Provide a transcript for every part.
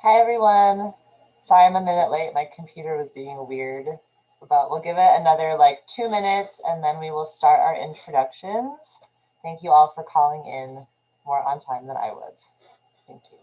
Hi everyone. Sorry I'm a minute late. My computer was being weird, but we'll give it another like 2 minutes and then we will start our introductions. Thank you all for calling in more on time than I was. Thank you.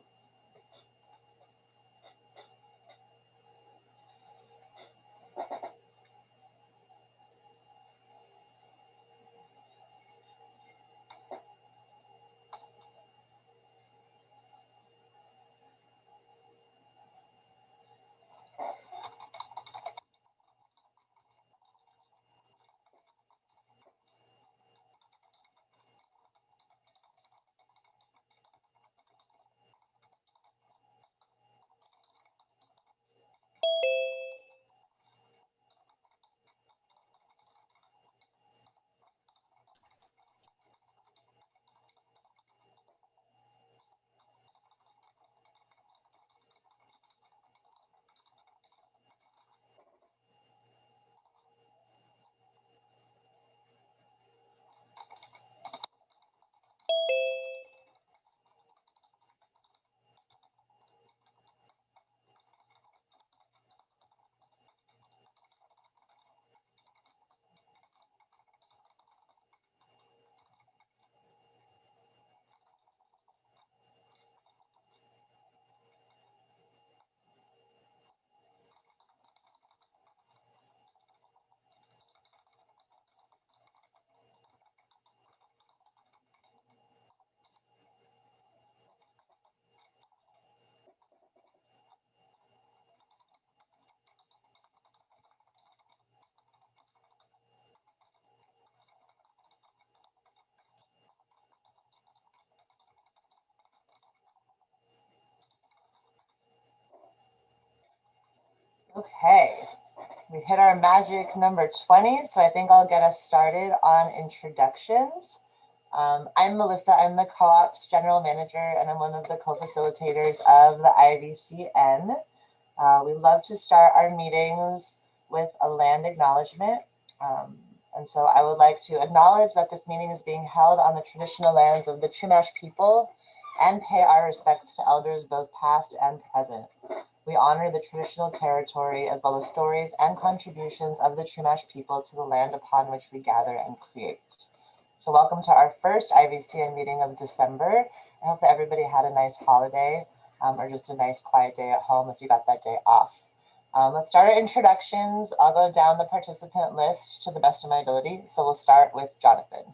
Okay, we hit our magic number 20, so I think I'll get us started on introductions. I'm Melissa, I'm the co-op's general manager and I'm one of the co-facilitators of the Ivcn. We love to start our meetings with a land acknowledgement. And so I would like to acknowledge that this meeting is being held on the traditional lands of the Chumash people and pay our respects to elders both past and present. We honor the traditional territory as well as stories and contributions of the Chumash people to the land upon which we gather and create. So welcome to our first Ivcn meeting of December. I hope that everybody had a nice holiday or just a nice quiet day at home if you got that day off. Let's start our introductions. I'll go down the participant list to the best of my ability. So we'll start with Jonathan.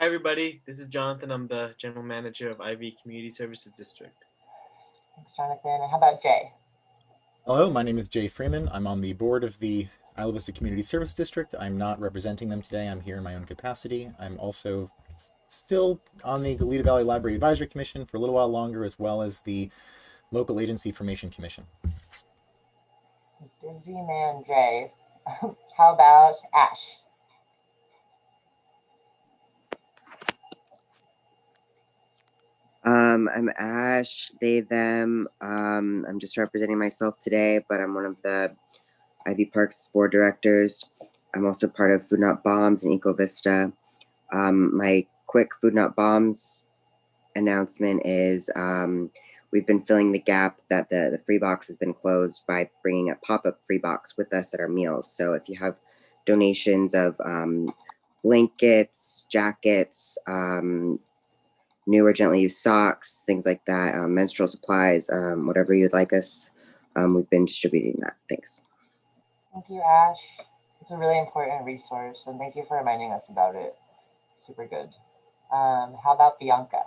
Hi everybody, this is Jonathan. I'm the General Manager of IV Community Services District. Thanks, Jonathan. And how about Jay? Hello, my name is Jay Freeman. I'm on the board of the Isla Vista Community Service District. I'm not representing them today. I'm here in my own capacity. I'm also still on the Goleta Valley Library Advisory Commission for a little while longer, as well as the Local Agency Formation Commission. Busy man, Jay. How about Ash? I'm Ash, they, them. I'm just representing myself today, but I'm one of the Ivy Parks board directors. I'm also part of Food Not Bombs and Eco Vista. My quick Food Not Bombs announcement is we've been filling the gap that the free box has been closed by bringing a pop-up free box with us at our meals. So if you have donations of blankets, jackets, new or gently used socks, things like that, menstrual supplies, whatever you'd like us. We've been distributing that. Thanks. Thank you, Ash. It's a really important resource, and thank you for reminding us about it. Super good. How about Bianca?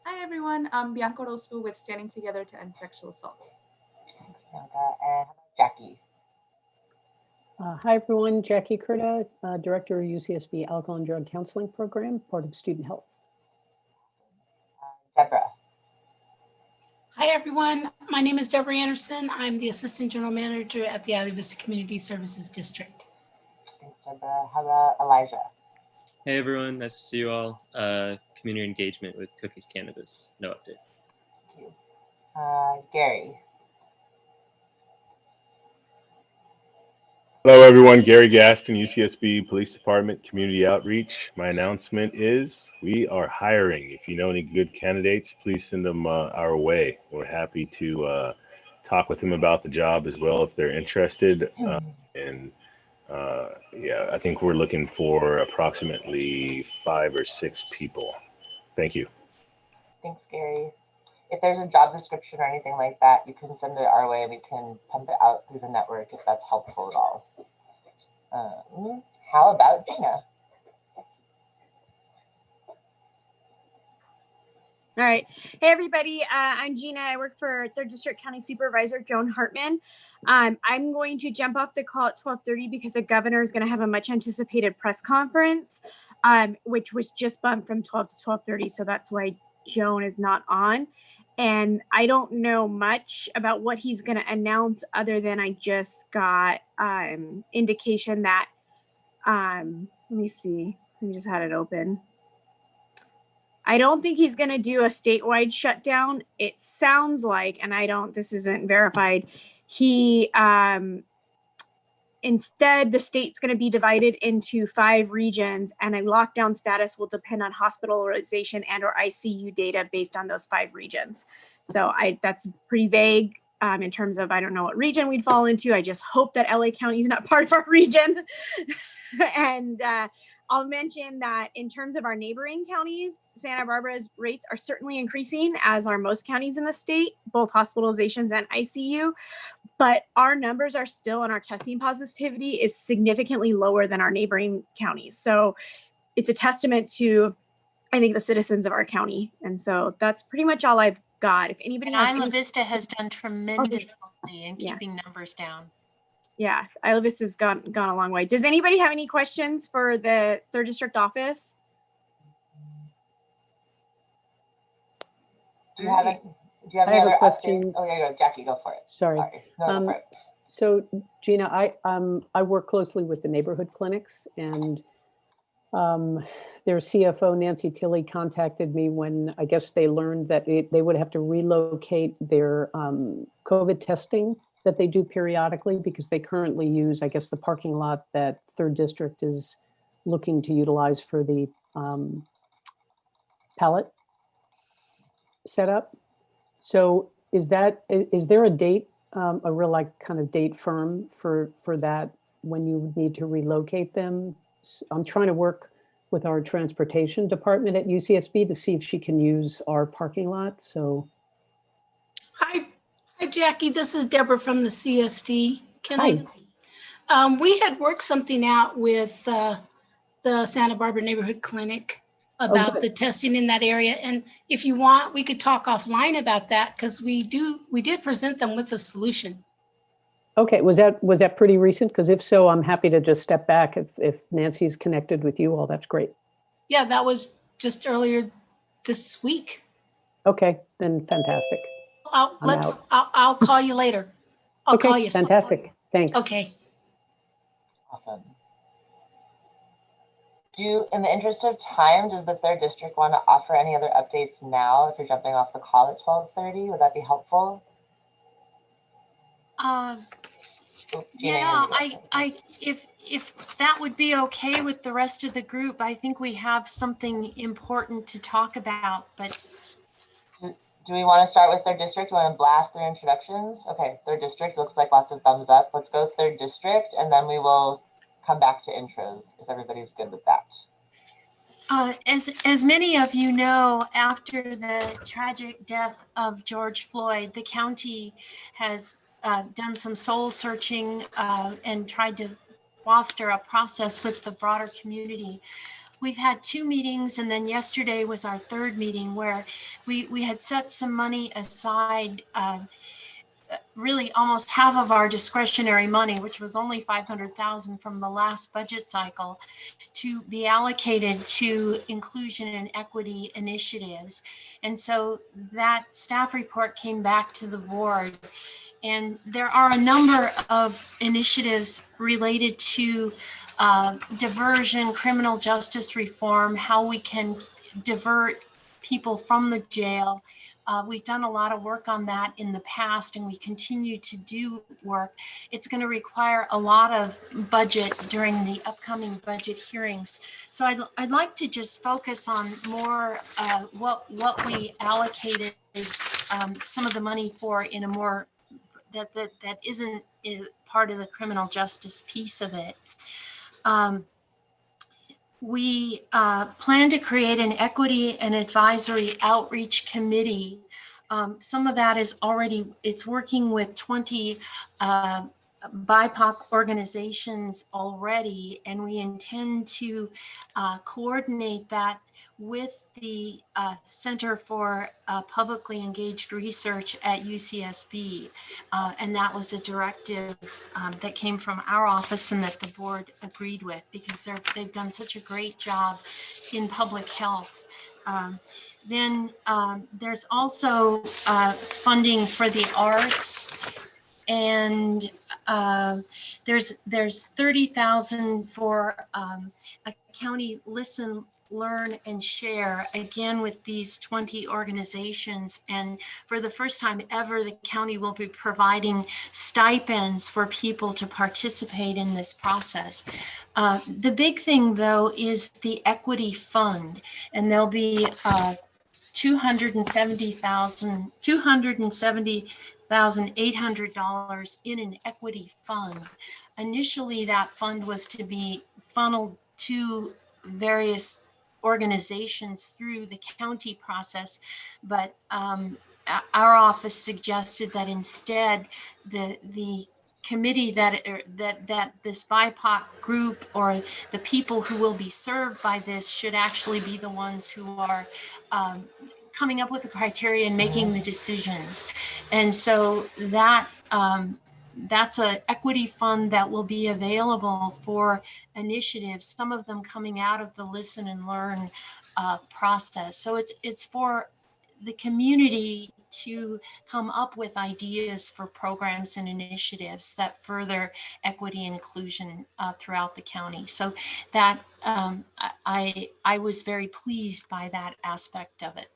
Hi everyone, I'm Bianca Rosso with Standing Together to End Sexual Assault. Thanks, Bianca. And how about Jackie? Hi everyone, Jackie Curda, Director of UCSB Alcohol and Drug Counseling Program, part of Student Health. Deborah. Hi everyone, my name is Deborah Anderson. I'm the Assistant General Manager at the Isla Vista Community Services District. Thanks, Deborah. How about Elijah? Hey everyone, nice to see you all. Community engagement with Cookies Cannabis. No update. Thank you. Gary. Hello, everyone. Gary Gaston, UCSB Police Department Community Outreach. My announcement is we are hiring. If you know any good candidates, please send them our way. We're happy to talk with them about the job as well if they're interested. And yeah, I think we're looking for approximately 5 or 6 people. Thank you. Thanks, Gary. If there's a job description or anything like that, you can send it our way. We can pump it out through the network if that's helpful at all. How about Gina? All right. Hey, everybody. I'm Gina. I work for 3rd District County Supervisor Joan Hartman. I'm going to jump off the call at 12:30 because the governor is going to have a much anticipated press conference, which was just bumped from 12 to 12:30. So that's why Joan is not on. And I don't know much about what he's going to announce other than I just got indication that, let me see. I just had it open. I don't think he's going to do a statewide shutdown. It sounds like, and this isn't verified, he, instead, the state's going to be divided into 5 regions, and a lockdown status will depend on hospitalization and or ICU data based on those 5 regions. So that's pretty vague in terms of, I don't know what region we'd fall into. I just hope that LA County is not part of our region. And I'll mention that in terms of our neighboring counties, Santa Barbara's rates are certainly increasing, as are most counties in the state, both hospitalizations and ICU. But our numbers are still, and our testing positivity is significantly lower than our neighboring counties. So it's a testament to, I think, the citizens of our county. And so that's pretty much all I've got. If anybody has Isla Vista has done tremendously in keeping numbers down. Yeah, Isla Vista's gone a long way. Does anybody have any questions for the 3rd District office? Do you have any other updates? Oh, yeah, go, Jackie, go for it. Sorry. No, so Gina, I work closely with the neighborhood clinics, and their CFO, Nancy Tilley, contacted me when I guess they learned that they would have to relocate their COVID testing that they do periodically, because they currently use, I guess, the parking lot that 3rd District is looking to utilize for the pallet setup. So is there a date, a real like kind of date firm for that when you need to relocate them? I'm trying to work with our transportation department at UCSB to see if she can use our parking lot. So. Hi, Jackie. This is Deborah from the CSD. Hi. We had worked something out with the Santa Barbara Neighborhood Clinic about the testing in that area. And if you want, we could talk offline about that, because we did present them with a solution. Okay, was that pretty recent? Because if so, I'm happy to just step back if Nancy's connected with you all. That's great. Yeah, that was just earlier this week. Okay, then fantastic. I'll call you later. I'll call you. Fantastic. Thanks. Okay. Awesome. In the interest of time, does the 3rd District want to offer any other updates now if you're jumping off the call at 12:30? Would that be helpful? Yeah, if that would be okay with the rest of the group, I think we have something important to talk about. But do we want to start with 3rd District? Do we want to blast through introductions? Okay, 3rd District looks like lots of thumbs up. Let's go 3rd District, and then we will come back to intros if everybody's good with that. As many of you know, after the tragic death of George Floyd, the county has done some soul searching and tried to foster a process with the broader community. We've had 2 meetings, and then yesterday was our 3rd meeting where we had set some money aside, really almost half of our discretionary money, which was only $500,000 from the last budget cycle, to be allocated to inclusion and equity initiatives. And so that staff report came back to the board. And there are a number of initiatives related to diversion, criminal justice reform, how we can divert people from the jail, We've done a lot of work on that in the past, and we continue to do work. It's going to require a lot of budget during the upcoming budget hearings. So I'd like to just focus on more what we allocated some of the money for in a more that isn't part of the criminal justice piece of it. We plan to create an equity and advisory outreach committee. Some of that is already, it's working with 20 BIPOC organizations already, and we intend to coordinate that with the Center for Publicly Engaged Research at UCSB. And that was a directive that came from our office and that the board agreed with, because they've done such a great job in public health. Then there's also funding for the arts, and there's 30,000 for a county listen, learn, and share, again with these 20 organizations. And for the first time ever, the county will be providing stipends for people to participate in this process. The big thing, though, is the equity fund, and there'll be $270,800 in an equity fund. Initially, that fund was to be funneled to various organizations through the county process, but our office suggested that instead the committee that this BIPOC group, or the people who will be served by this, should actually be the ones who are coming up with the criteria and making the decisions. And so that that's an equity fund that will be available for initiatives, some of them coming out of the listen and learn process. So it's for the community to come up with ideas for programs and initiatives that further equity and inclusion throughout the county. So that I was very pleased by that aspect of it,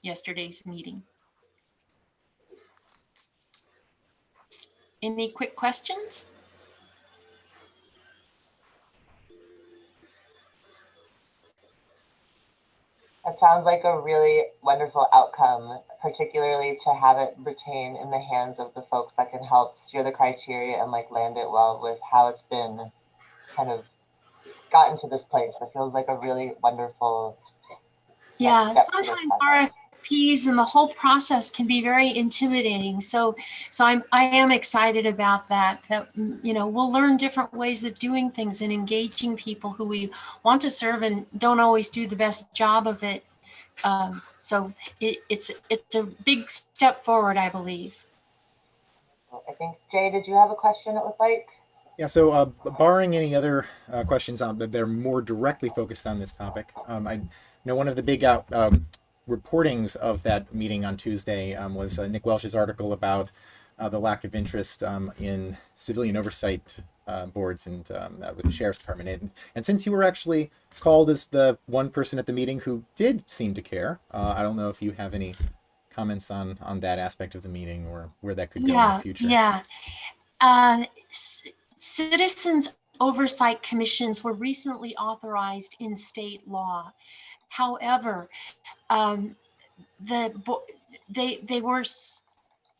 yesterday's meeting. Any quick questions? That sounds like a really wonderful outcome, particularly to have it retain in the hands of the folks that can help steer the criteria and like land it well with how it's been kind of gotten to this place. It feels like a really wonderful. Yeah, sometimes RFPs and the whole process can be very intimidating. So I am excited about that, you know, we'll learn different ways of doing things and engaging people who we want to serve and don't always do the best job of it. So it's a big step forward, I believe. I think, Jay, did you have a question, it looked like? Yeah, so barring any other questions that are more directly focused on this topic, I know one of the big reportings of that meeting on Tuesday was Nick Welsh's article about the lack of interest in civilian oversight boards and with the Sheriff's Department. And since you were actually called as the one person at the meeting who did seem to care, I don't know if you have any comments on that aspect of the meeting or where that could go in the future. Yeah. Citizens oversight commissions were recently authorized in state law. However, they were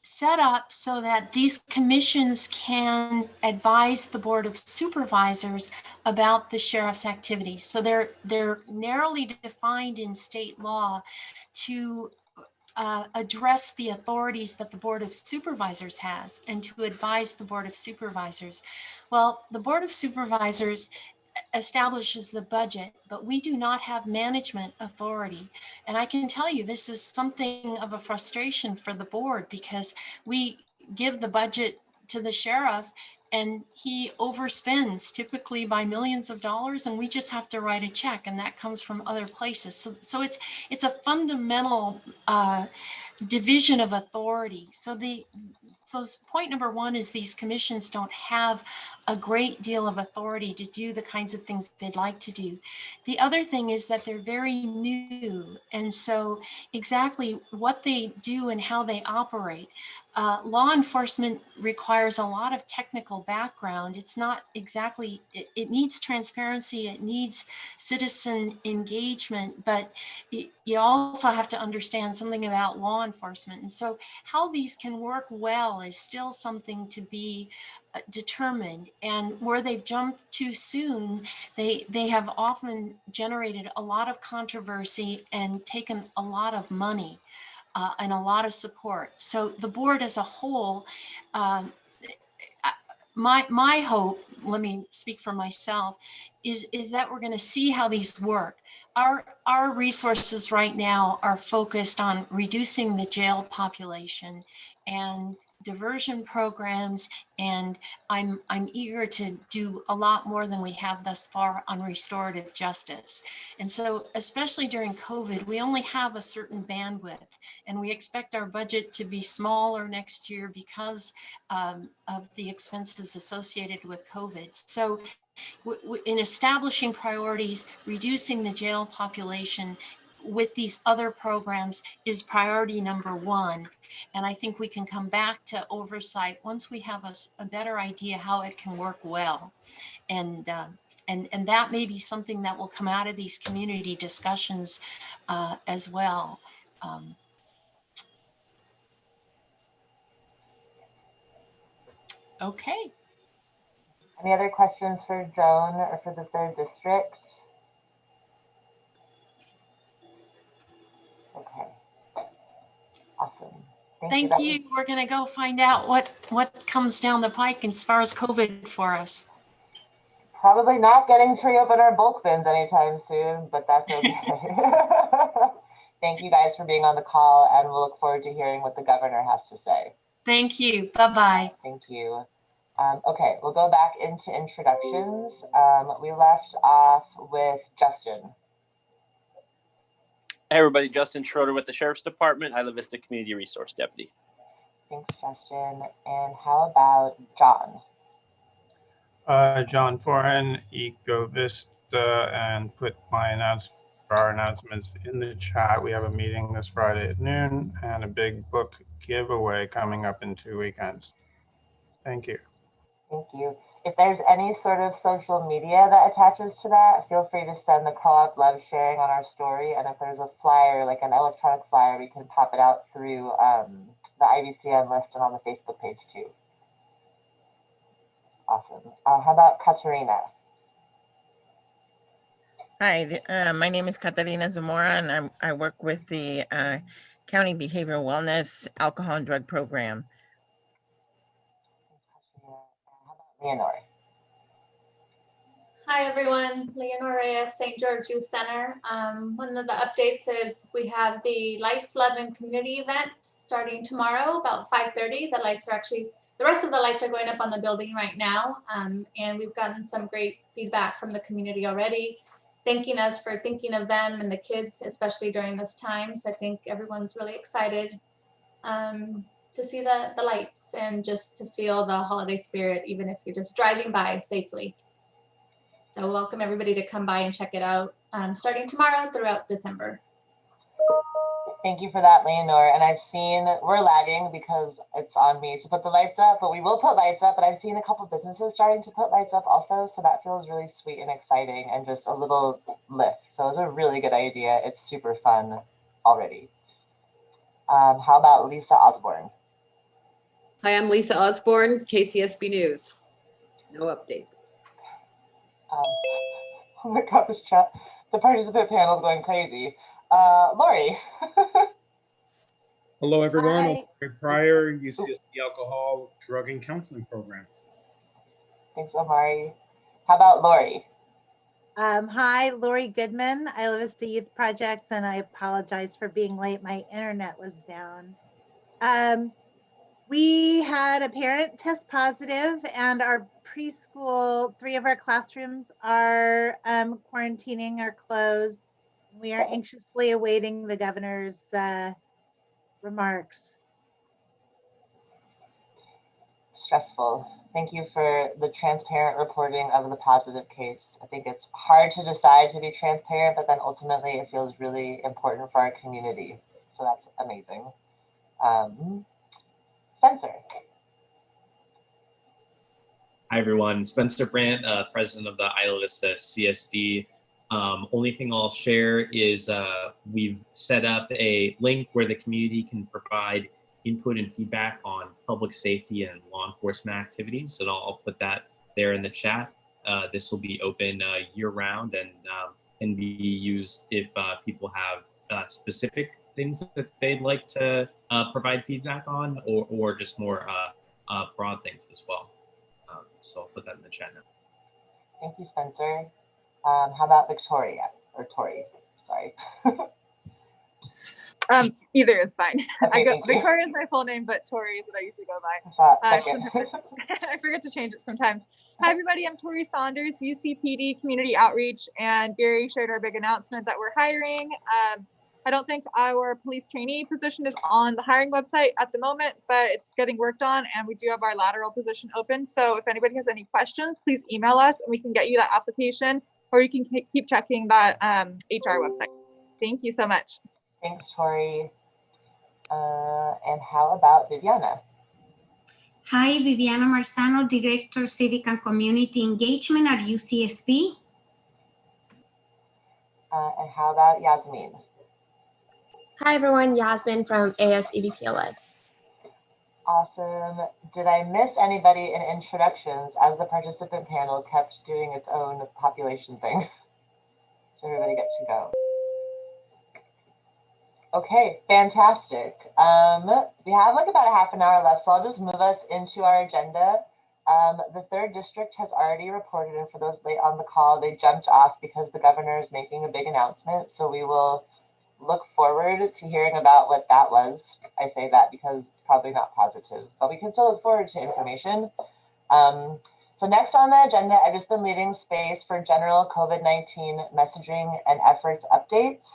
set up so that these commissions can advise the Board of Supervisors about the sheriff's activities. So they're narrowly defined in state law to address the authorities that the Board of Supervisors has and to advise the Board of Supervisors. Well, the Board of Supervisors establishes the budget, but we do not have management authority. And I can tell you, this is something of a frustration for the board because we give the budget to the sheriff and he overspends typically by millions of dollars, and we just have to write a check, and that comes from other places. So it's a fundamental division of authority. So So point number one is these commissions don't have a great deal of authority to do the kinds of things they'd like to do. The other thing is that they're very new. And so exactly what they do and how they operate. Law enforcement requires a lot of technical background. It's not exactly, it needs transparency, it needs citizen engagement, but you also have to understand something about law enforcement. And so how these can work well is still something to be determined. And where they've jumped too soon, they have often generated a lot of controversy and taken a lot of money and a lot of support. So the board as a whole, my hope, let me speak for myself, is that we're going to see how these work. Our resources right now are focused on reducing the jail population and diversion programs, and I'm eager to do a lot more than we have thus far on restorative justice. And so, especially during COVID, we only have a certain bandwidth, and we expect our budget to be smaller next year because of the expenses associated with COVID. So in establishing priorities, reducing the jail population with these other programs is priority number one. And I think we can come back to oversight once we have a better idea how it can work well. And that may be something that will come out of these community discussions as well. Okay. Any other questions for Joan or for the 3rd district? Okay. Awesome. Thank you. We're going to go find out what comes down the pike as far as COVID for us. Probably not getting to reopen our bulk bins anytime soon, but that's okay. Thank you guys for being on the call, and we'll look forward to hearing what the governor has to say. Thank you. Bye-bye. Thank you. Okay, we'll go back into introductions. We left off with Justin. Hey everybody, Justin Schroeder with the Sheriff's Department, Isla Vista Community Resource Deputy. Thanks, Justin. And how about John? John Foran, Ecovista, and put our announcements in the chat. We have a meeting this Friday at noon and a big book giveaway coming up in 2 weekends. Thank you. Thank you. If there's any sort of social media that attaches to that, feel free to send the co-op love sharing on our story. And if there's a flyer, like an electronic flyer, we can pop it out through the Ivcn list and on the Facebook page too. Awesome. How about Katerina? Hi, my name is Catalina Zamora, and I work with the County Behavioral Wellness Alcohol and Drug Program. Leonore. Hi everyone, Leonore Reyes, St. George Youth Center. One of the updates is we have the Lights, Love, and Community event starting tomorrow about 5:30. The rest of the lights are going up on the building right now. And we've gotten some great feedback from the community already, thanking us for thinking of them and the kids, especially during this time. So I think everyone's really excited to see the lights and just to feel the holiday spirit, even if you're just driving by safely. So welcome everybody to come by and check it out starting tomorrow throughout December. Thank you for that, Leonore. And I've seen, we're lagging because it's on me to put the lights up, but we will put lights up. But I've seen a couple businesses starting to put lights up also. So that feels really sweet and exciting and just a little lift. So it's a really good idea. It's super fun already. How about Lisa Osborne? Hi, I'm Lisa Osborne, KCSB News. No updates. Oh my gosh, chat. The participant panel is going crazy. Lori. Hello, everyone. Hi. Lori Pryor, UCSB Alcohol, Drug, and Counseling Program. Thanks, Omari. How about Lori? Hi, Lori Goodman, Isla Vista Youth Projects, and I apologize for being late. My internet was down. We had a parent test positive, and our preschool, 3 of our classrooms are quarantining or closed. We are anxiously awaiting the governor's remarks. stressful. Thank you for the transparent reporting of the positive case. I think it's hard to decide to be transparent, but then ultimately it feels really important for our community. So that's amazing. Spencer. Hi, everyone. Spencer Brandt, president of the Isla Vista CSD. Only thing I'll share is we've set up a link where the community can provide input and feedback on public safety and law enforcement activities. So I'll put that there in the chat. This will be open year-round and can be used if people have specific things that they'd like to provide feedback on, or just more broad things as well. So I'll put that in the chat now. Thank you, Spencer. How about Victoria or Tori? Sorry. Either is fine. Okay, Victoria is my full name, but Tori is what I usually go by. I forget to change it sometimes. Hi, everybody. I'm Tori Saunders, UCPD Community Outreach, and Gary shared our big announcement that we're hiring. I don't think our police trainee position is on the hiring website at the moment, but it's getting worked on, and we do have our lateral position open. So if anybody has any questions, please email us and we can get you that application, or you can keep checking that HR website. Thank you so much. Thanks, Tori. And how about Viviana? Hi, Viviana Marzano, Director, Civic and Community Engagement at UCSB. And how about Yasmin? Hi, everyone. Yasmin from AS EVPLA. Awesome. Did I miss anybody in introductions as the participant panel kept doing its own population thing? So everybody gets to go. Okay, fantastic. We have like about a half an hour left, so I'll just move us into our agenda. The 3rd district has already reported, and for those late on the call, they jumped off because the governor is making a big announcement. So we will look forward to hearing about what that was. I say that because it's probably not positive, but we can still look forward to information. So next on the agenda, I've just been leaving space for general COVID-19 messaging and efforts updates.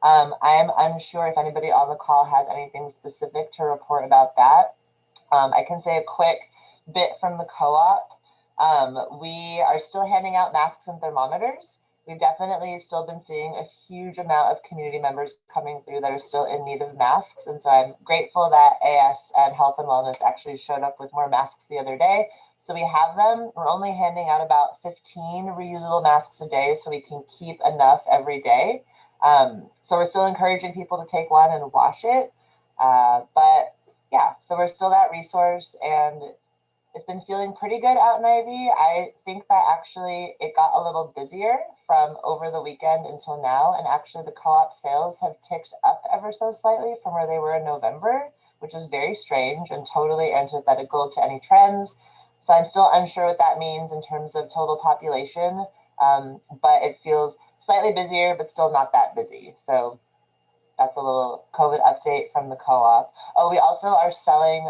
I'm unsure if anybody on the call has anything specific to report about that. I can say a quick bit from the co-op. We are still handing out masks and thermometers. We've definitely still been seeing a huge amount of community members coming through that are still in need of masks. And so I'm grateful that AS and Health and Wellness actually showed up with more masks the other day. So we have them. We're only handing out about 15 reusable masks a day so we can keep enough every day. So we're still encouraging people to take one and wash it. But yeah, so we're still that resource, and it's been feeling pretty good out in Ivy. I think that actually it got a little busier from over the weekend until now. And actually the co-op sales have ticked up ever so slightly from where they were in November, which is very strange and totally antithetical to any trends. So I'm still unsure what that means in terms of total population, but it feels slightly busier, but still not that busy. So that's a little COVID update from the co-op. Oh, we also are selling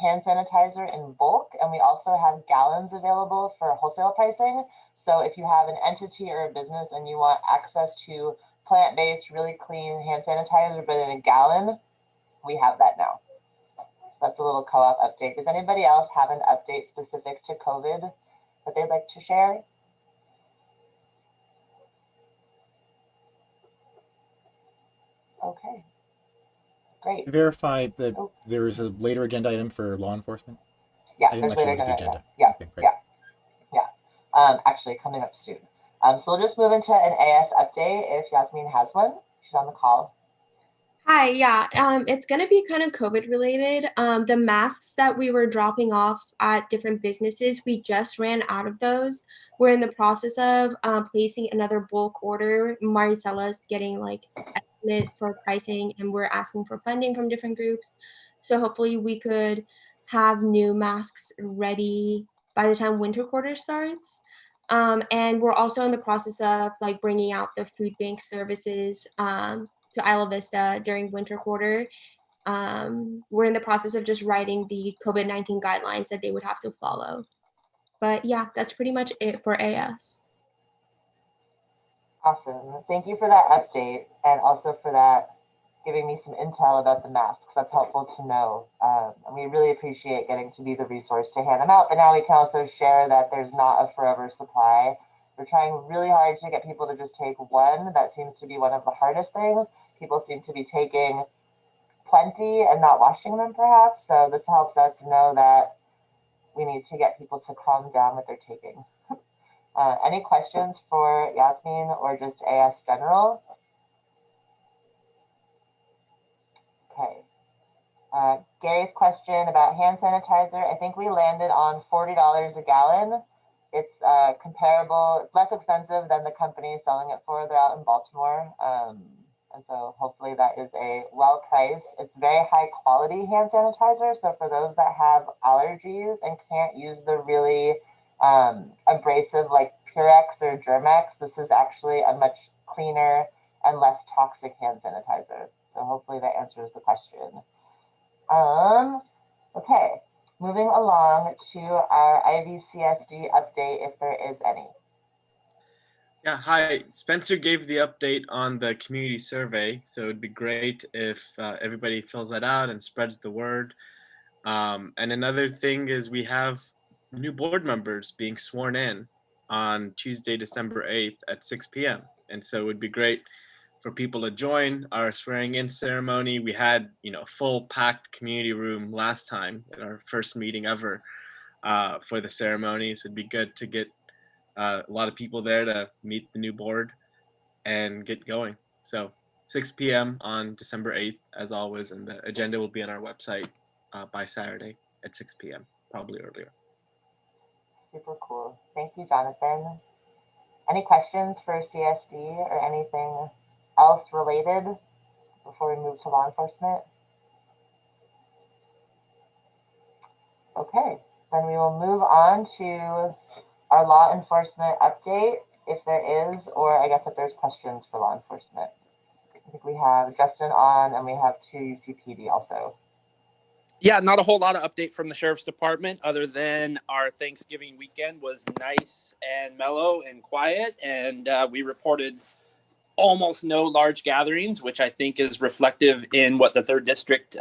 hand sanitizer in bulk, and we also have gallons available for wholesale pricing. So if you have an entity or a business and you want access to plant-based, really clean hand sanitizer, but in a gallon, we have that now. That's a little co-op update. Does anybody else have an update specific to COVID that they'd like to share? Okay, great. Verify that there is a later agenda item for law enforcement? Yeah, I didn't there's let you later look at the agenda. agenda. Yeah, Okay, great. yeah. Actually, coming up soon. So we'll just move into an AS update if Yasmin has one. She's on the call. Hi, yeah, it's going to be kind of COVID related. The masks that we were dropping off at different businesses, we just ran out of those. We're in the process of placing another bulk order. Maricella's getting like estimate for pricing, and we're asking for funding from different groups. So hopefully we could have new masks ready by the time winter quarter starts. And we're also in the process of like bringing out the food bank services to Isla Vista during winter quarter. We're in the process of just writing the COVID-19 guidelines that they would have to follow. But yeah, that's pretty much it for AS. Awesome. Thank you for that update, and also for that giving me some intel about the masks. That's helpful to know. And we really appreciate getting to be the resource to hand them out. But now we can also share that there's not a forever supply. We're trying really hard to get people to just take one. That seems to be one of the hardest things. People seem to be taking plenty and not washing them perhaps. So this helps us know that we need to get people to calm down what they're taking. Any questions for Yasmin or just AS General? Okay. Gary's question about hand sanitizer. I think we landed on $40 a gallon. It's comparable. It's less expensive than the company selling it for. They're out in Baltimore. And so hopefully that is a well priced. It's very high quality hand sanitizer. So for those that have allergies and can't use the really abrasive like Purex or Germex, this is actually a much cleaner and less toxic hand sanitizer. So hopefully that answers the question. Okay, moving along to our IVCSD update, if there is any. Yeah, hi. Spencer gave the update on the community survey, so it'd be great if everybody fills that out and spreads the word. And another thing is we have new board members being sworn in on Tuesday, December 8th at 6 p.m. And so it would be great for people to join our swearing in ceremony. We had, full packed community room last time at our first meeting ever for the ceremony. So it'd be good to get a lot of people there to meet the new board and get going. So 6 p.m. on December 8th, as always, and the agenda will be on our website by Saturday at 6 p.m., probably earlier. Super cool. Thank you, Jonathan. Any questions for CSD or anything else related before we move to law enforcement? Okay, then we will move on to our law enforcement update, if there is, or I guess if there's questions for law enforcement. I think we have Justin on and we have 2 UCPD also. Yeah, not a whole lot of update from the Sheriff's Department other than our Thanksgiving weekend was nice and mellow and quiet. And we reported almost no large gatherings, which I think is reflective in what the 3rd District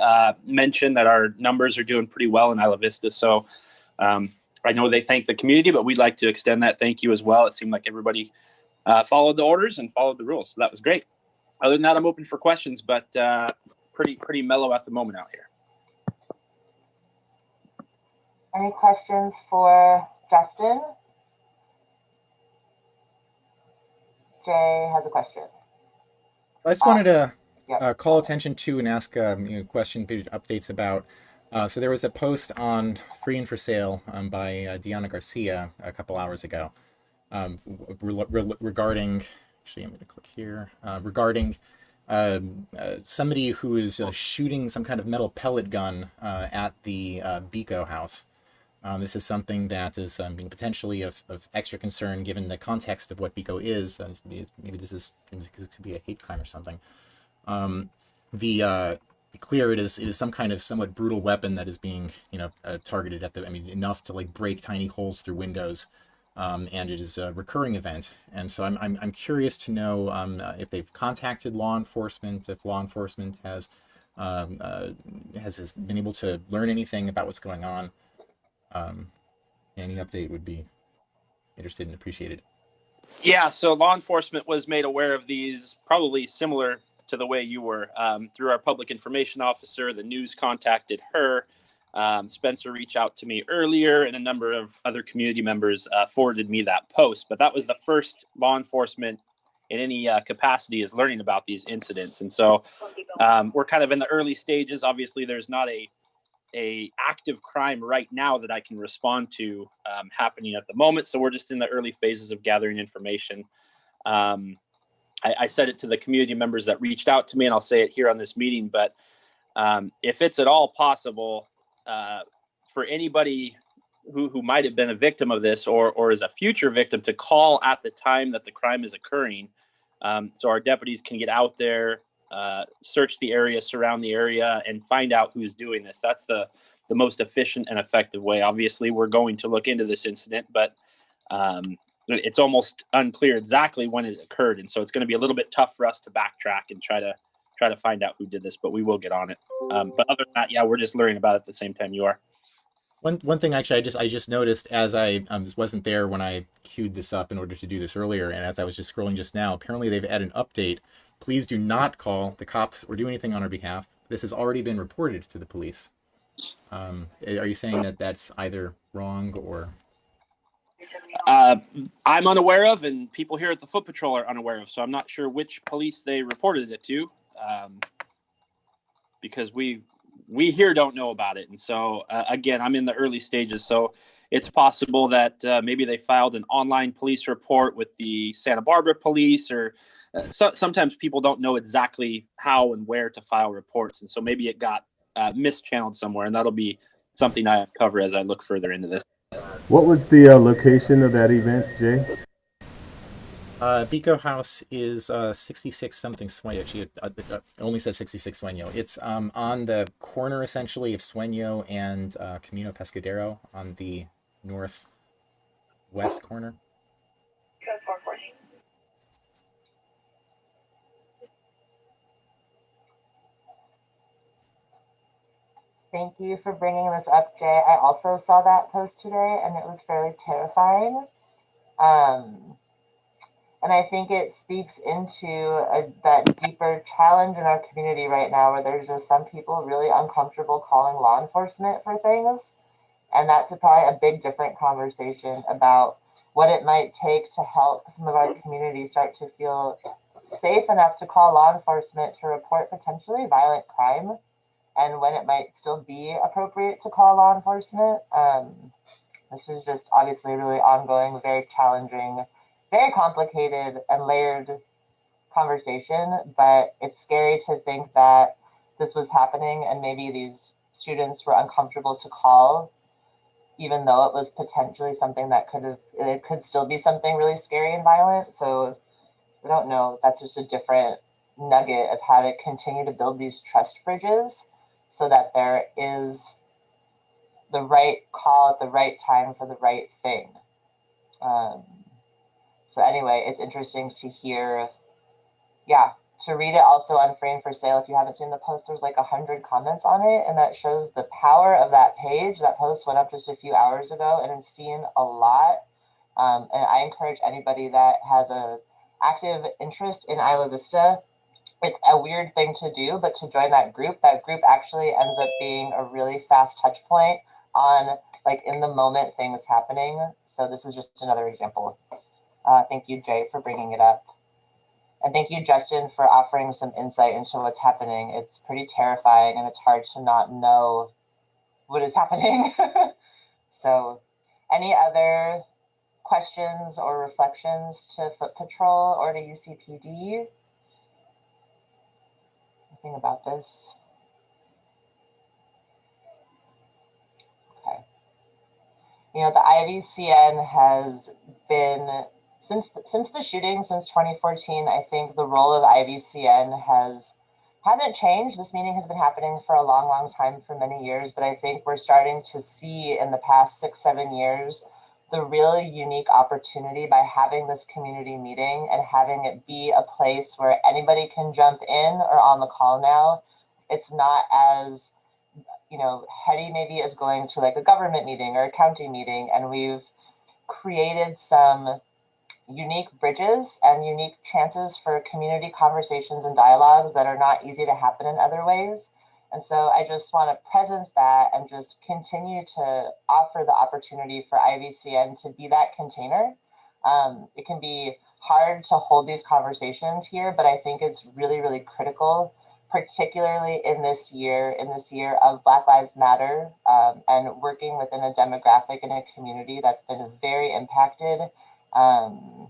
mentioned, that our numbers are doing pretty well in Isla Vista. So I know they thank the community, but we'd like to extend that thank you as well. It seemed like everybody followed the orders and followed the rules. So that was great. Other than that, I'm open for questions, but pretty mellow at the moment out here. Any questions for Justin? Jay has a question. I just wanted to call attention to and ask question updates about. So there was a post on Free and for Sale by Deanna Garcia a couple hours ago regarding, actually I'm going to click here, regarding somebody who is shooting some kind of metal pellet gun at the Bico house. This is something that is being potentially of extra concern given the context of what Bico is. Maybe this could be a hate crime or something. Clear it is some kind of somewhat brutal weapon that is being targeted at enough to like break tiny holes through windows, and it is a recurring event. And so I'm curious to know if they've contacted law enforcement, if law enforcement has been able to learn anything about what's going on. Any update would be interested and appreciated. Yeah, so law enforcement was made aware of these, probably similar to the way you were, through our public information officer. The news contacted her. Spencer reached out to me earlier, and a number of other community members forwarded me that post. But that was the first law enforcement in any capacity is learning about these incidents. And so we're kind of in the early stages. Obviously, there's not a active crime right now that I can respond to happening at the moment. So we're just in the early phases of gathering information. I said it to the community members that reached out to me, and I'll say it here on this meeting, but if it's at all possible for anybody who might have been a victim of this or is a future victim to call at the time that the crime is occurring, so our deputies can get out there, search the area, surround the area, and find out who's doing this. That's the most efficient and effective way. Obviously, we're going to look into this incident, but it's almost unclear exactly when it occurred. And so it's going to be a little bit tough for us to backtrack and try to try to find out who did this, but we will get on it. But other than that, yeah, we're just learning about it at the same time you are. One thing actually I just noticed, as I wasn't there when I queued this up in order to do this earlier, and as I was just scrolling just now, apparently they've added an update. Please do not call the cops or do anything on our behalf. This has already been reported to the police. Are you saying that that's either wrong or? I'm unaware of, and people here at the Foot Patrol are unaware of, so I'm not sure which police they reported it to, because we here don't know about it. And so again, I'm in the early stages, so it's possible that maybe they filed an online police report with the Santa Barbara police, or sometimes people don't know exactly how and where to file reports, and so maybe it got mischanneled somewhere, and that'll be something I uncover as I look further into this. What was the location of that event, Jay? Bico House is 66 something Sueño. Actually, it only says 66 Sueño. It's on the corner essentially of Sueño and Camino Pescadero on the northwest corner. Code 414. Thank you for bringing this up, Jay. I also saw that post today, and it was fairly terrifying. And I think it speaks into that deeper challenge in our community right now, where there's just some people really uncomfortable calling law enforcement for things. And that's probably a big different conversation about what it might take to help some of our community start to feel safe enough to call law enforcement to report potentially violent crime, and when it might still be appropriate to call law enforcement. This is just obviously really ongoing, very challenging, very complicated and layered conversation, but it's scary to think that this was happening and maybe these students were uncomfortable to call, even though it was potentially something that it could still be something really scary and violent. So I don't know, that's just a different nugget of how to continue to build these trust bridges so that there is the right call at the right time for the right thing. So anyway, it's interesting to hear, to read it also on Frame for Sale. If you haven't seen the post, there's like 100 comments on it, and that shows the power of that page. That post went up just a few hours ago, and it's seen a lot. And I encourage anybody that has a active interest in Isla Vista. It's a weird thing to do, but to join that group actually ends up being a really fast touch point on like in the moment things happening. So this is just another example. Thank you, Jay, for bringing it up. And thank you, Justin, for offering some insight into what's happening. It's pretty terrifying, and it's hard to not know what is happening. So any other questions or reflections to Foot Patrol or to UCPD? Anything about this? Okay. You know, the Ivcn has been, since the shooting, since 2014, I think the role of Ivcn hasn't changed. This meeting has been happening for a long, long time, for many years, but I think we're starting to see in the past 6-7 years the really unique opportunity by having this community meeting and having it be a place where anybody can jump in or on the call now. It's not as, heady maybe as going to like a government meeting or a county meeting, and we've created some unique bridges and unique chances for community conversations and dialogues that are not easy to happen in other ways. And so I just want to presence that and just continue to offer the opportunity for Ivcn to be that container. It can be hard to hold these conversations here, but I think it's really, really critical, particularly in this year of Black Lives Matter, and working within a demographic and a community that's been very impacted, and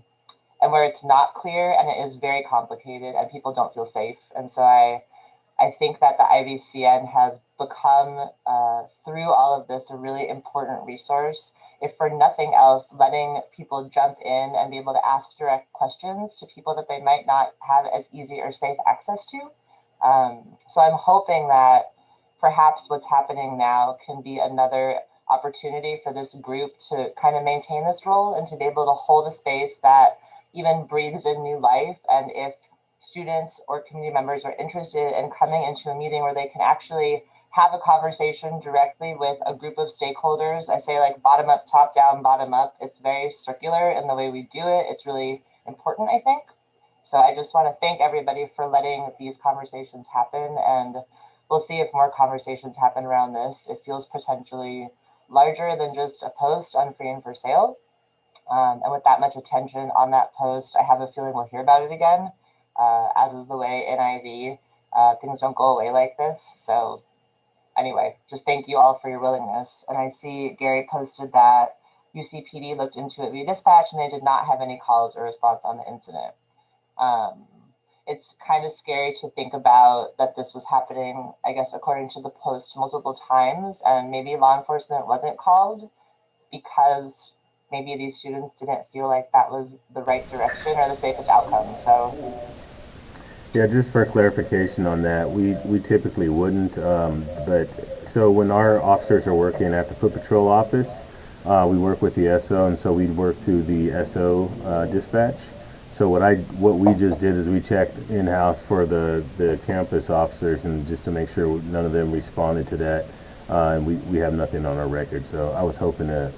where it's not clear and it is very complicated and people don't feel safe. And so I think that the Ivcn has become, through all of this, a really important resource, if for nothing else, letting people jump in and be able to ask direct questions to people that they might not have as easy or safe access to. So I'm hoping that perhaps what's happening now can be another opportunity for this group to kind of maintain this role and to be able to hold a space that even breathes in new life. And if students or community members are interested in coming into a meeting where they can actually have a conversation directly with a group of stakeholders. I say like bottom up, top down, bottom up. It's very circular in the way we do it. It's really important, I think. So I just want to thank everybody for letting these conversations happen, and we'll see if more conversations happen around this. It feels potentially larger than just a post on free and for sale. And with that much attention on that post, I have a feeling we'll hear about it again, as is the way in IV. Things don't go away like this. So anyway, just thank you all for your willingness. And I see Gary posted that UCPD looked into it via dispatch and they did not have any calls or response on the incident. It's kind of scary to think about that this was happening, I guess, according to the post multiple times, and maybe law enforcement wasn't called because maybe these students didn't feel like that was the right direction or the safest outcome. So Yeah, just for clarification on that, we typically wouldn't, but so when our officers are working at the foot patrol office, we work with the SO, and so we'd work through the SO dispatch. So what we just did is we checked in-house for the campus officers, and just to make sure none of them responded to that, and we have nothing on our record. So I was hoping to,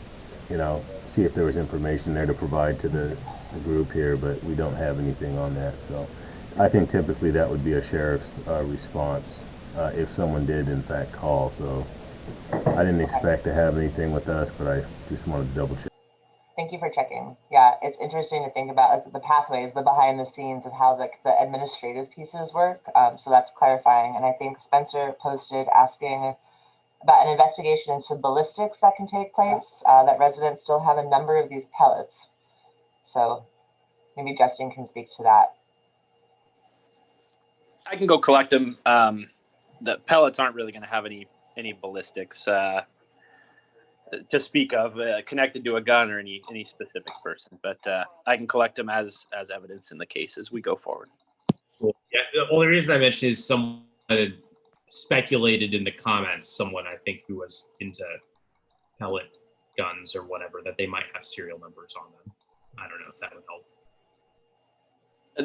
see if there was information there to provide to the group here, but we don't have anything on that. So I think typically that would be a sheriff's response if someone did in fact call. So I didn't expect to have anything with us, but I just wanted to double check. thank you for checking. Yeah, it's interesting to think about like, the pathways, the behind the scenes of how like the administrative pieces work. So that's clarifying. And I think Spencer posted asking about an investigation into ballistics that can take place, that residents still have a number of these pellets. So maybe Justin can speak to that. I can go collect them. The pellets aren't really going to have any ballistics to speak of connected to a gun or any specific person, but I can collect them as evidence in the case as we go forward. Cool. Yeah, the only reason I mentioned is someone speculated in the comments, someone I think who was into pellet guns or whatever, that they might have serial numbers on them. I don't know if that would help.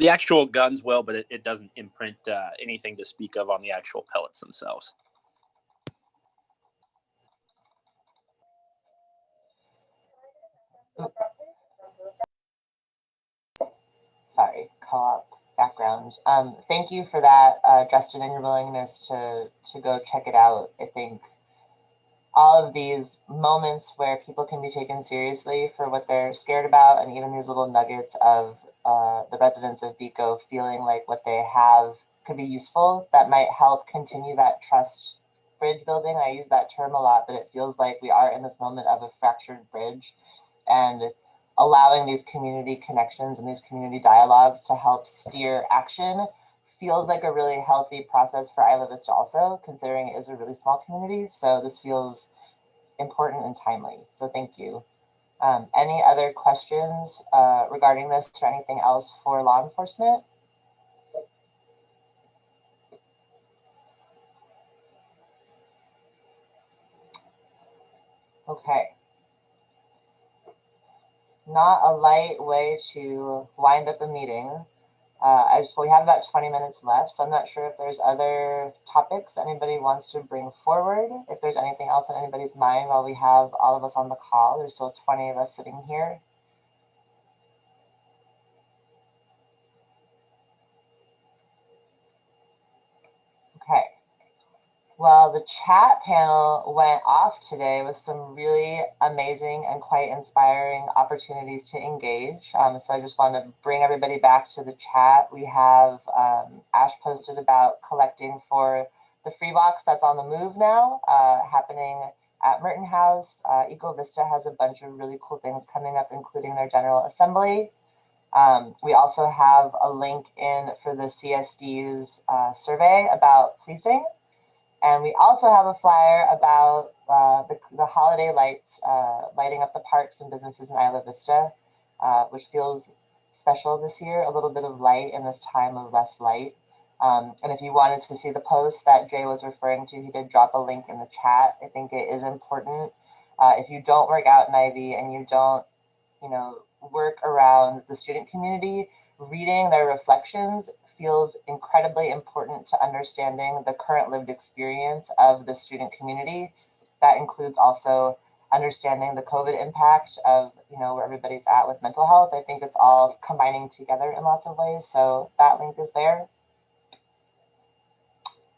The actual guns will, but it doesn't imprint anything to speak of on the actual pellets themselves. Sorry, co-op background. Thank you for that, Justin, and your willingness to go check it out. I think all of these moments where people can be taken seriously for what they're scared about, and even these little nuggets of the residents of Vico feeling like what they have could be useful, that might help continue that trust bridge building. I use that term a lot, but it feels like we are in this moment of a fractured bridge, and allowing these community connections and these community dialogues to help steer action feels like a really healthy process for Isla Vista also, considering it is a really small community. So this feels important and timely. So thank you. Any other questions regarding this or anything else for law enforcement? Okay. Not a light way to wind up a meeting. We have about 20 minutes left, so I'm not sure if there's other topics anybody wants to bring forward. If there's anything else on anybody's mind while we have all of us on the call, there's still 20 of us sitting here. Okay. Well, the chat panel went off today with some really amazing and quite inspiring opportunities to engage. So I just want to bring everybody back to the chat. We have Ash posted about collecting for the free box that's on the move now, happening at Merton House. Eco Vista has a bunch of really cool things coming up, including their General Assembly. We also have a link in for the CSD's survey about policing. And we also have a flyer about the holiday lights lighting up the parks and businesses in Isla Vista, which feels special this year, a little bit of light in this time of less light. And if you wanted to see the post that Jay was referring to, he did drop a link in the chat. I think it is important. If you don't work out in IV and you don't, work around the student community, reading their reflections feels incredibly important to understanding the current lived experience of the student community. That includes also understanding the COVID impact of, where everybody's at with mental health. I think it's all combining together in lots of ways. So that link is there.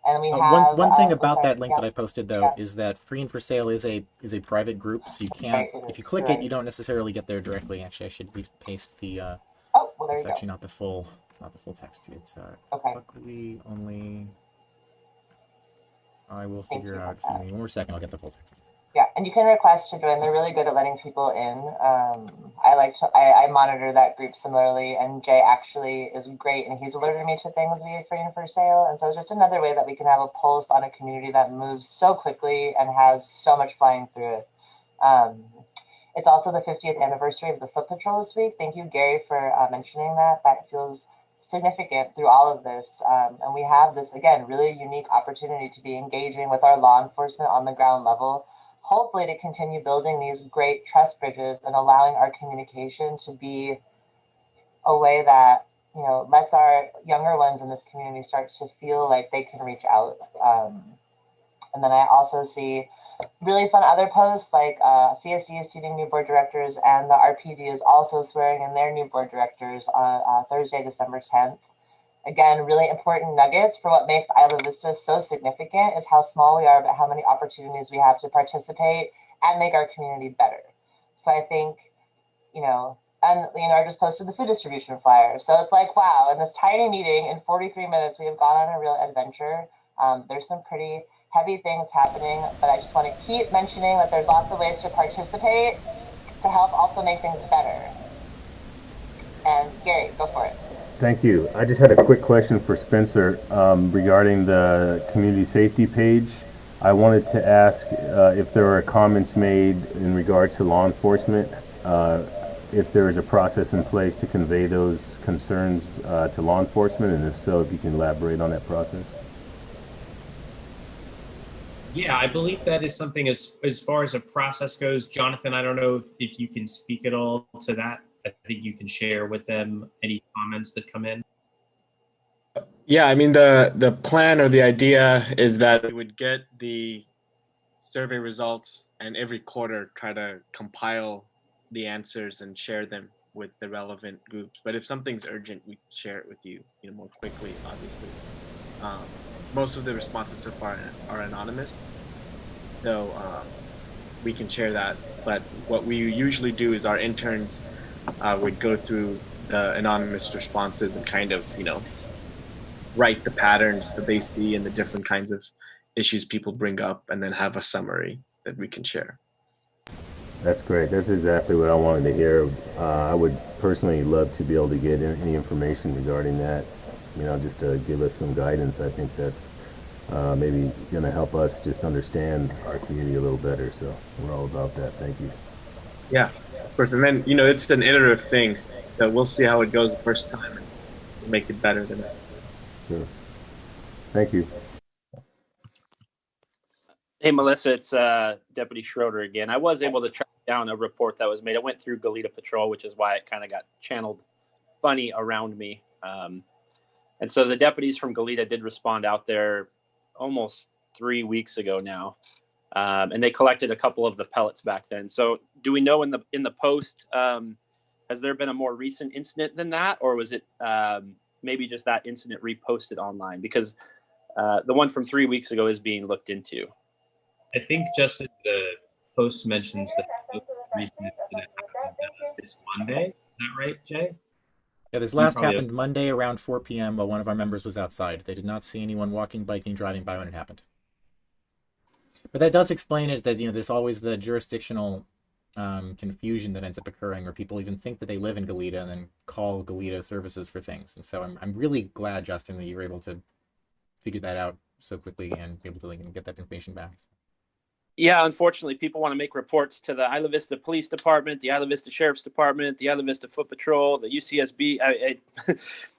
And we have one thing about that link that I posted though is that Free and for Sale is a private group, so you can't, if you click it, you don't necessarily get there directly. Actually, I should paste the it's actually not the full, it's not the full text. It's luckily only, I will figure out, give me 1 more second, I'll get the full text. Yeah, and you can request to join. They're really good at letting people in. I monitor that group similarly, and Jay actually is great, and he's alerted me to things via Free and for Sale. And so it's just another way that we can have a pulse on a community that moves so quickly and has so much flying through it. It's also the 50th anniversary of the Foot Patrol this week. Thank you, Gary, for mentioning that. That feels significant through all of this. And we have this, again, really unique opportunity to be engaging with our law enforcement on the ground level, hopefully to continue building these great trust bridges and allowing our communication to be a way that, lets our younger ones in this community start to feel like they can reach out. And then I also see really fun other posts like CSD is seating new board directors, and the RPD is also swearing in their new board directors on Thursday, December 10th. Again, really important nuggets for what makes Isla Vista so significant is how small we are, but how many opportunities we have to participate and make our community better. So I think, and Leonard just posted the food distribution flyer. So it's like, wow, in this tiny meeting in 43 minutes, we have gone on a real adventure. There's some pretty heavy things happening, but I just want to keep mentioning that there's lots of ways to participate to help also make things better. And Gary, go for it. Thank you. I just had a quick question for Spencer regarding the community safety page. I wanted to ask if there are comments made in regard to law enforcement, if there is a process in place to convey those concerns to law enforcement, and if so, if you can elaborate on that process. Yeah, I believe that is something as far as a process goes. Jonathan, I don't know if you can speak at all to that. I think you can share with them any comments that come in. Yeah, I mean, the plan or the idea is that we would get the survey results and every quarter try to compile the answers and share them with the relevant groups. But if something's urgent, we share it with you, more quickly, obviously. Most of the responses so far are anonymous, so we can share that. But what we usually do is our interns would go through the anonymous responses and kind of, write the patterns that they see and the different kinds of issues people bring up, and then have a summary that we can share. That's great. That's exactly what I wanted to hear. I would personally love to be able to get any information regarding that, just to give us some guidance. I think that's maybe going to help us just understand our community a little better. So we're all about that. Thank you. Yeah, of course. And then, it's an iterative thing. So we'll see how it goes the first time and we'll make it better the next time. Sure. Thank you. Hey, Melissa, it's Deputy Schroeder again. I was able to track down a report that was made. It went through Goleta Patrol, which is why it kind of got channeled funny around me. And so the deputies from Goleta did respond out there almost 3 weeks ago now. And they collected a couple of the pellets back then. So do we know in the post, has there been a more recent incident than that? Or was it maybe just that incident reposted online? Because the one from 3 weeks ago is being looked into. I think just the post mentions that the recent incident happened this Monday. Is that right, Jay? Yeah, this last happened Monday around 4 p.m. while one of our members was outside. They did not see anyone walking, biking, driving by when it happened. But that does explain it, that there's always the jurisdictional confusion that ends up occurring, where people even think that they live in Goleta and then call Goleta services for things. And so I'm really glad, Justin, that you were able to figure that out so quickly and be able to get that information back. Yeah, unfortunately, people want to make reports to the Isla Vista Police Department, the Isla Vista Sheriff's Department, the Isla Vista Foot Patrol, the UCSB.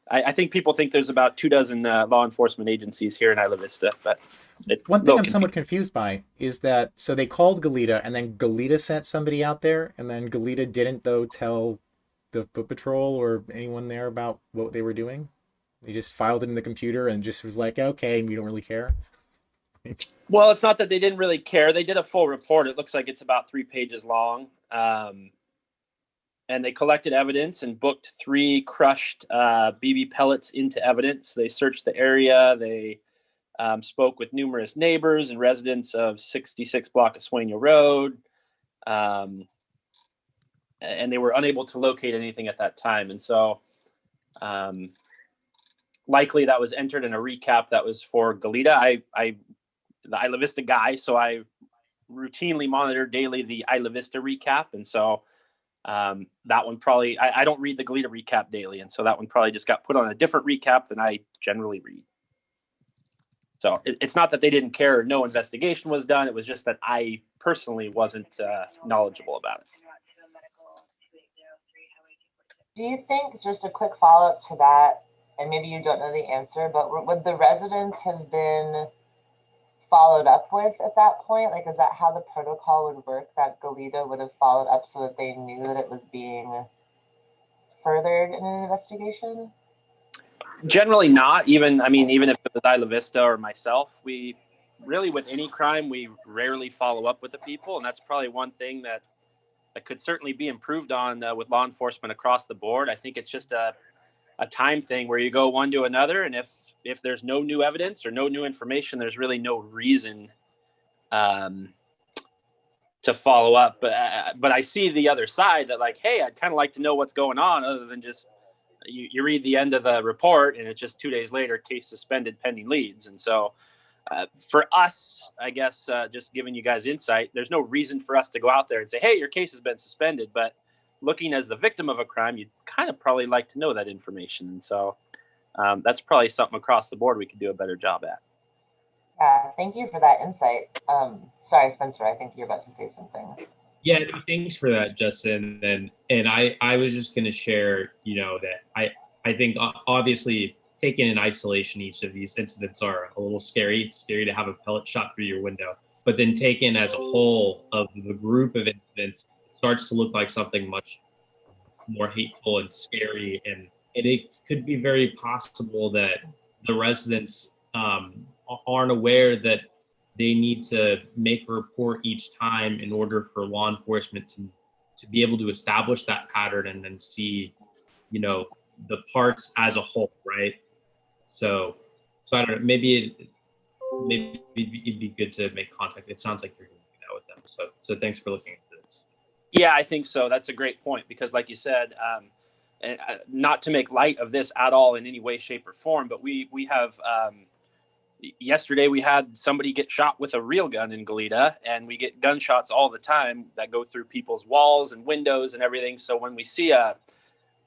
I think people think there's about 24 law enforcement agencies here in Isla Vista. But one thing I'm somewhat confused by is that, so they called Goleta, and then Goleta sent somebody out there, and then Goleta didn't, though, tell the Foot Patrol or anyone there about what they were doing? They just filed it in the computer and just was like, okay, we don't really care. Well, it's not that they didn't really care. They did a full report. It looks like it's about 3 pages long. And they collected evidence and booked 3 crushed BB pellets into evidence. They searched the area. They spoke with numerous neighbors and residents of 66 block of Sueño Road. And they were unable to locate anything at that time. And so likely that was entered in a recap that was for Goleta. The Isla Vista guy, so I routinely monitor daily the Isla Vista recap. And so that one probably, I don't read the Goleta recap daily. And so that one probably just got put on a different recap than I generally read. So it's not that they didn't care or no investigation was done. It was just that I personally wasn't knowledgeable about it. Do you think, just a quick follow-up to that, and maybe you don't know the answer, but would the residents have been followed up with at that point? Like, is that how the protocol would work, that Goleta would have followed up so that they knew that it was being furthered in an investigation? Generally not. Even if it was Isla Vista or myself, we really, with any crime, we rarely follow up with the people. And that's probably one thing that could certainly be improved on with law enforcement across the board. I think it's just a time thing where you go one to another. And if there's no new evidence or no new information, there's really no reason to follow up. But I see the other side that, like, hey, I'd kind of like to know what's going on, other than just you read the end of the report and it's just 2 days later, case suspended pending leads. And so for us, I guess, just giving you guys insight, there's no reason for us to go out there and say, hey, your case has been suspended. But looking as the victim of a crime, you'd kind of probably like to know that information. And so that's probably something across the board we could do a better job at. Thank you for that insight. Sorry, Spencer, I think you're about to say something. Yeah, no, thanks for that, Justin. And I was just going to share, that I think obviously taken in isolation, each of these incidents are a little scary. It's scary to have a pellet shot through your window, but then taken as a whole of the group of incidents, it starts to look like something much more hateful and scary. And it could be very possible that the residents aren't aware that they need to make a report each time in order for law enforcement to be able to establish that pattern and then see, the parts as a whole, right? So I don't know, maybe it'd be good to make contact. It sounds like you're doing that with them. So thanks for looking into this. Yeah, I think so. That's a great point, because like you said, not to make light of this at all in any way, shape, or form, but we have yesterday we had somebody get shot with a real gun in Goleta, and we get gunshots all the time that go through people's walls and windows and everything. So when we see a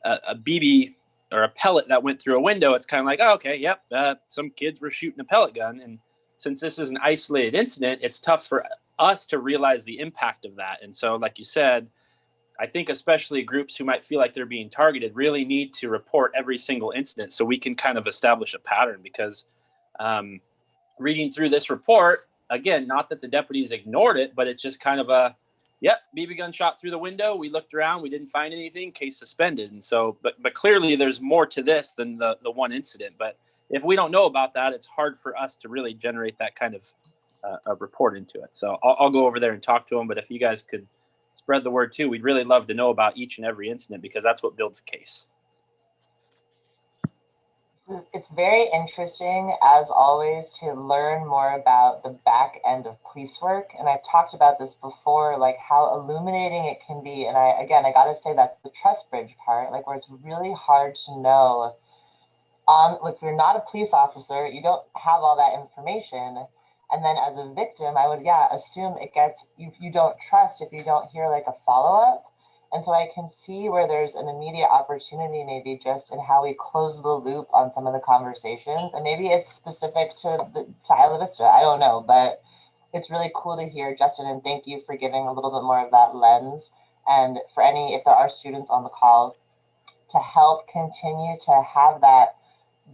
BB or a pellet that went through a window, it's kind of like, oh, okay, yep, some kids were shooting a pellet gun. And since this is an isolated incident, it's tough for us to realize the impact of that. And so, like you said, I think especially groups who might feel like they're being targeted really need to report every single incident so we can kind of establish a pattern. Because reading through this report, again, not that the deputies ignored it, but it's just kind of BB gun shot through the window. We looked around, we didn't find anything, case suspended. And so, but clearly there's more to this than the one incident. But if we don't know about that, it's hard for us to really generate that kind of a report into it. So I'll go over there and talk to them. But if you guys could spread the word too, we'd really love to know about each and every incident, because that's what builds a case. It's very interesting, as always, to learn more about the back end of police work. And I've talked about this before, like how illuminating it can be. And I got to say, that's the trust bridge part, like where it's really hard to know if you're not a police officer, you don't have all that information. And then as a victim, I would, assume it gets, you don't trust if you don't hear like a follow-up. And so I can see where there's an immediate opportunity, maybe just in how we close the loop on some of the conversations. And maybe it's specific to Isla Vista, I don't know, but it's really cool to hear, Justin, and thank you for giving a little bit more of that lens. And for if there are students on the call, to help continue to have that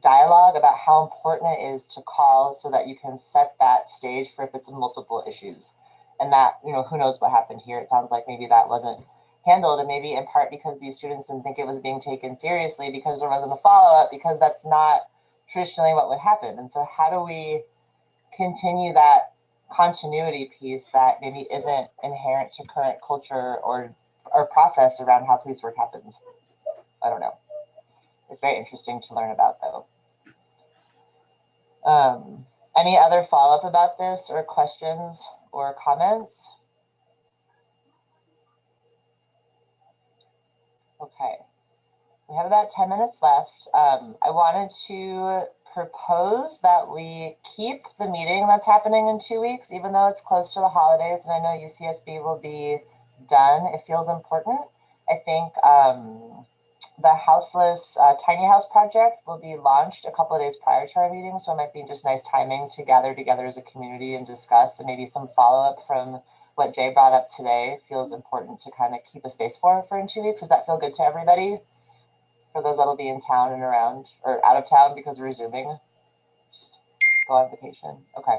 dialogue about how important it is to call so that you can set that stage for if it's multiple issues. And that, who knows what happened here. It sounds like maybe that wasn't handled, and maybe in part because these students didn't think it was being taken seriously because there wasn't a follow-up, because that's not traditionally what would happen. And so how do we continue that continuity piece that maybe isn't inherent to current culture or process around how police work happens? I don't know. It's very interesting to learn about, though. Any other follow-up about this, or questions or comments? Okay, we have about 10 minutes left. I wanted to propose that we keep the meeting that's happening in 2 weeks, even though it's close to the holidays, and I know UCSB will be done. It feels important. I think the houseless tiny house project will be launched a couple of days prior to our meeting, so it might be just nice timing to gather together as a community and discuss, and maybe some follow-up from what Jay brought up today feels important to kind of keep a space for in 2 weeks. Does that feel good to everybody? For those that'll be in town and around, or out of town because we're Zooming? Just go on vacation. Okay.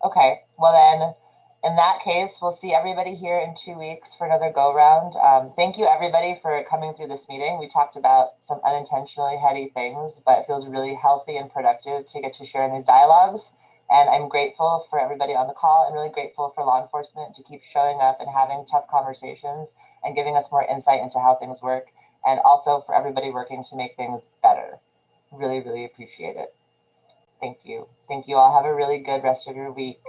Okay, well then, in that case, we'll see everybody here in 2 weeks for another go-round. Thank you, everybody, for coming through this meeting. We talked about some unintentionally heady things, but it feels really healthy and productive to get to share in these dialogues. And I'm grateful for everybody on the call, and really grateful for law enforcement to keep showing up and having tough conversations and giving us more insight into how things work, and also for everybody working to make things better. Really, really appreciate it. Thank you. Thank you all. Have a really good rest of your week.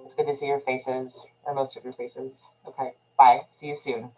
It's good to see your faces, or most of your faces. Okay, bye. See you soon.